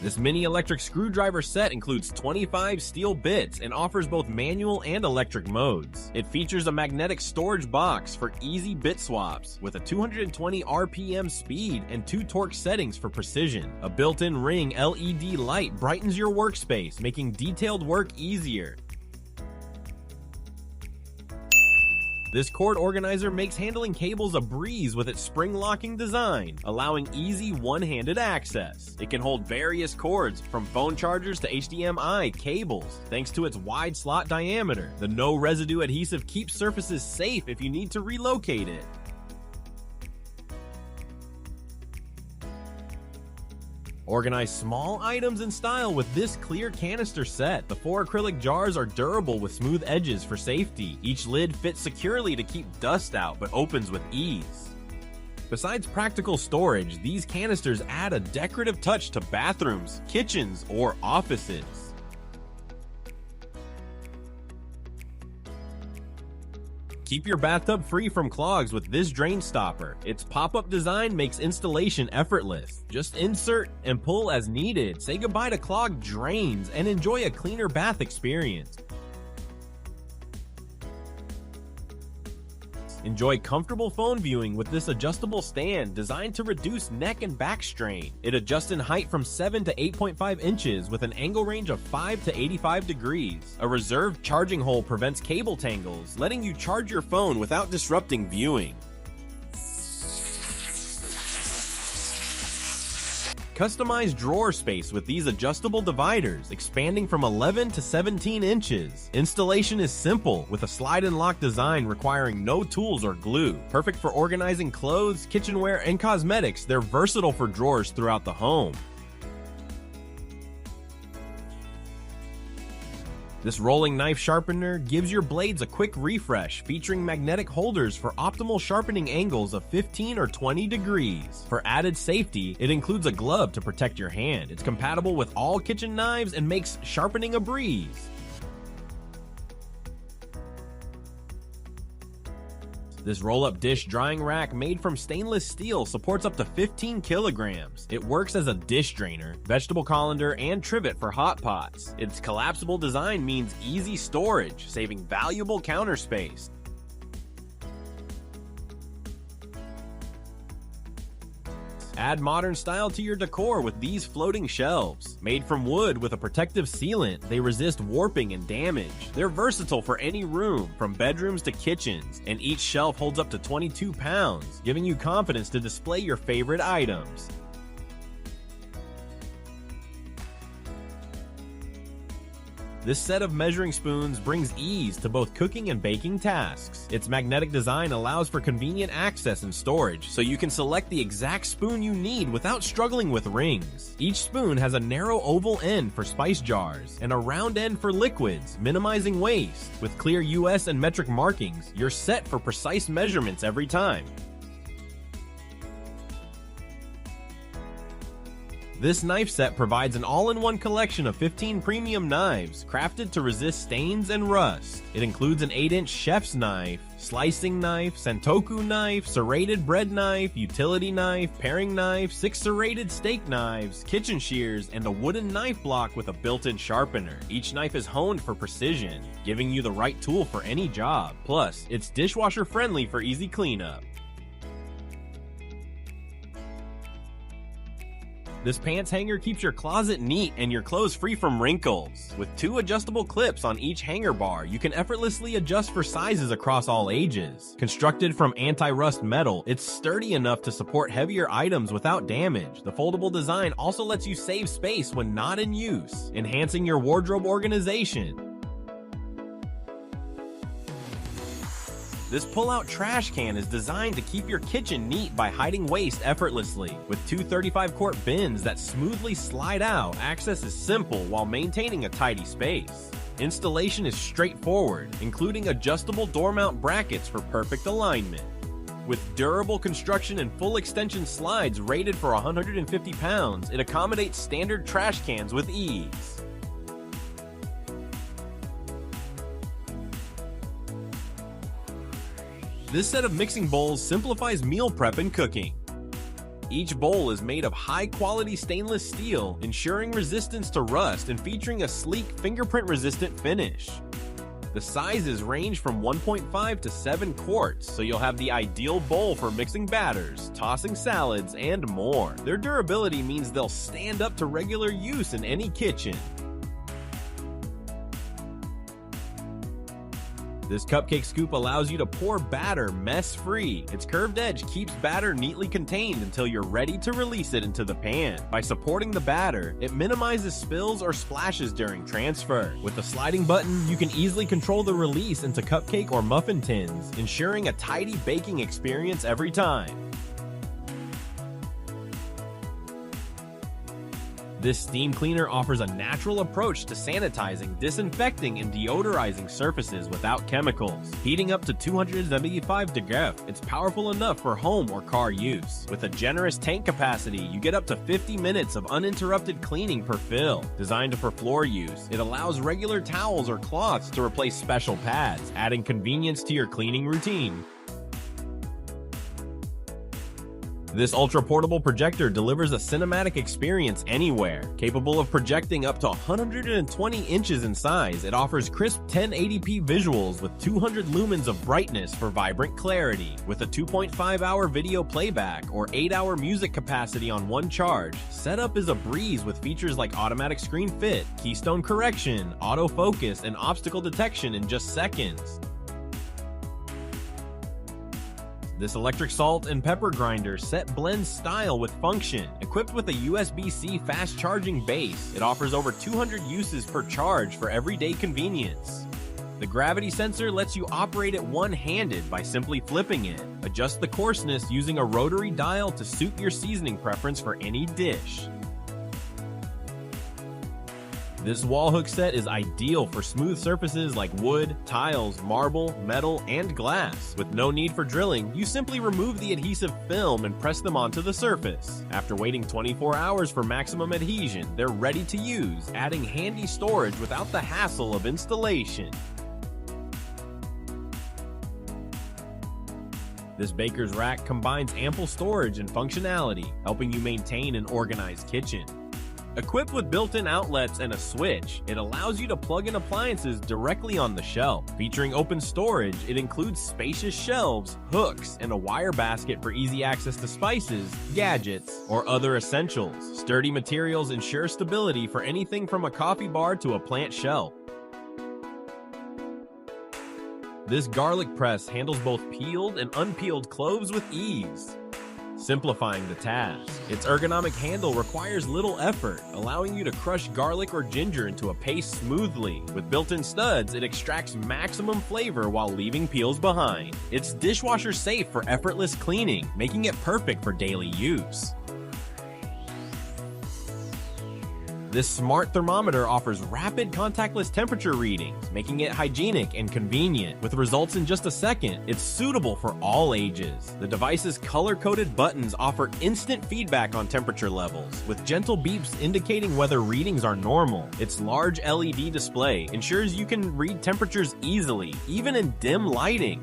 This mini electric screwdriver set includes 25 steel bits and offers both manual and electric modes. It features a magnetic storage box for easy bit swaps with a 220 RPM speed and 2 torque settings for precision. A built-in ring LED light brightens your workspace, making detailed work easier. This cord organizer makes handling cables a breeze with its spring-locking design, allowing easy one-handed access. It can hold various cords, from phone chargers to HDMI cables, thanks to its wide slot diameter. The no-residue adhesive keeps surfaces safe if you need to relocate it. Organize small items in style with this clear canister set. The 4 acrylic jars are durable with smooth edges for safety. Each lid fits securely to keep dust out, but opens with ease. Besides practical storage, these canisters add a decorative touch to bathrooms, kitchens, or offices. Keep your bathtub free from clogs with this drain stopper. Its pop-up design makes installation effortless. Just insert and pull as needed. Say goodbye to clogged drains and enjoy a cleaner bath experience. Enjoy comfortable phone viewing with this adjustable stand designed to reduce neck and back strain. It adjusts in height from 7 to 8.5 inches with an angle range of 5 to 85 degrees. A reserved charging hole prevents cable tangles, letting you charge your phone without disrupting viewing. Customize drawer space with these adjustable dividers, expanding from 11 to 17 inches. Installation is simple, with a slide and lock design requiring no tools or glue. Perfect for organizing clothes, kitchenware, and cosmetics, they're versatile for drawers throughout the home. This rolling knife sharpener gives your blades a quick refresh, featuring magnetic holders for optimal sharpening angles of 15 or 20 degrees. For added safety, it includes a glove to protect your hand. It's compatible with all kitchen knives and makes sharpening a breeze. This roll-up dish drying rack made from stainless steel supports up to 15 kilograms. It works as a dish drainer, vegetable colander, and trivet for hot pots. Its collapsible design means easy storage, saving valuable counter space. Add modern style to your decor with these floating shelves. Made from wood with a protective sealant, they resist warping and damage. They're versatile for any room, from bedrooms to kitchens, and each shelf holds up to 22 pounds, giving you confidence to display your favorite items. This set of measuring spoons brings ease to both cooking and baking tasks. Its magnetic design allows for convenient access and storage, so you can select the exact spoon you need without struggling with rings. Each spoon has a narrow oval end for spice jars and a round end for liquids, minimizing waste. With clear US and metric markings, you're set for precise measurements every time. This knife set provides an all-in-one collection of 15 premium knives, crafted to resist stains and rust. It includes an 8-inch chef's knife, slicing knife, santoku knife, serrated bread knife, utility knife, paring knife, 6 serrated steak knives, kitchen shears, and a wooden knife block with a built-in sharpener. Each knife is honed for precision, giving you the right tool for any job. Plus, it's dishwasher-friendly for easy cleanup. This pants hanger keeps your closet neat and your clothes free from wrinkles. With 2 adjustable clips on each hanger bar, you can effortlessly adjust for sizes across all ages. Constructed from anti-rust metal, it's sturdy enough to support heavier items without damage. The foldable design also lets you save space when not in use, enhancing your wardrobe organization. This pull-out trash can is designed to keep your kitchen neat by hiding waste effortlessly. With 2 35-quart bins that smoothly slide out, access is simple while maintaining a tidy space. Installation is straightforward, including adjustable door mount brackets for perfect alignment. With durable construction and full extension slides rated for 150 pounds, it accommodates standard trash cans with ease. This set of mixing bowls simplifies meal prep and cooking. Each bowl is made of high-quality stainless steel, ensuring resistance to rust and featuring a sleek, fingerprint-resistant finish. The sizes range from 1.5 to 7 quarts, so you'll have the ideal bowl for mixing batters, tossing salads, and more. Their durability means they'll stand up to regular use in any kitchen. This cupcake scoop allows you to pour batter mess-free. Its curved edge keeps batter neatly contained until you're ready to release it into the pan. By supporting the batter, it minimizes spills or splashes during transfer. With the sliding button, you can easily control the release into cupcake or muffin tins, ensuring a tidy baking experience every time. This steam cleaner offers a natural approach to sanitizing, disinfecting, and deodorizing surfaces without chemicals. Heating up to 275 degrees, it's powerful enough for home or car use. With a generous tank capacity, you get up to 50 minutes of uninterrupted cleaning per fill. Designed for floor use, it allows regular towels or cloths to replace special pads, adding convenience to your cleaning routine. This ultra-portable projector delivers a cinematic experience anywhere. Capable of projecting up to 120 inches in size, it offers crisp 1080p visuals with 200 lumens of brightness for vibrant clarity. With a 2.5-hour video playback or 8-hour music capacity on one charge, setup is a breeze with features like automatic screen fit, keystone correction, autofocus, and obstacle detection in just seconds. This electric salt and pepper grinder set blends style with function. Equipped with a USB-C fast charging base, it offers over 200 uses per charge for everyday convenience. The gravity sensor lets you operate it one-handed by simply flipping it. Adjust the coarseness using a rotary dial to suit your seasoning preference for any dish. This wall hook set is ideal for smooth surfaces like wood, tiles, marble, metal, and glass. With no need for drilling, you simply remove the adhesive film and press them onto the surface. After waiting 24 hours for maximum adhesion, they're ready to use, adding handy storage without the hassle of installation. This baker's rack combines ample storage and functionality, helping you maintain an organized kitchen. Equipped with built-in outlets and a switch, it allows you to plug in appliances directly on the shelf. Featuring open storage, it includes spacious shelves, hooks, and a wire basket for easy access to spices, gadgets, or other essentials. Sturdy materials ensure stability for anything from a coffee bar to a plant shelf. This garlic press handles both peeled and unpeeled cloves with ease, simplifying the task. Its ergonomic handle requires little effort, allowing you to crush garlic or ginger into a paste smoothly. With built-in studs, it extracts maximum flavor while leaving peels behind. It's dishwasher safe for effortless cleaning, making it perfect for daily use. This smart thermometer offers rapid contactless temperature readings, making it hygienic and convenient. With results in just a second, it's suitable for all ages. The device's color-coded buttons offer instant feedback on temperature levels, with gentle beeps indicating whether readings are normal. Its large LED display ensures you can read temperatures easily, even in dim lighting.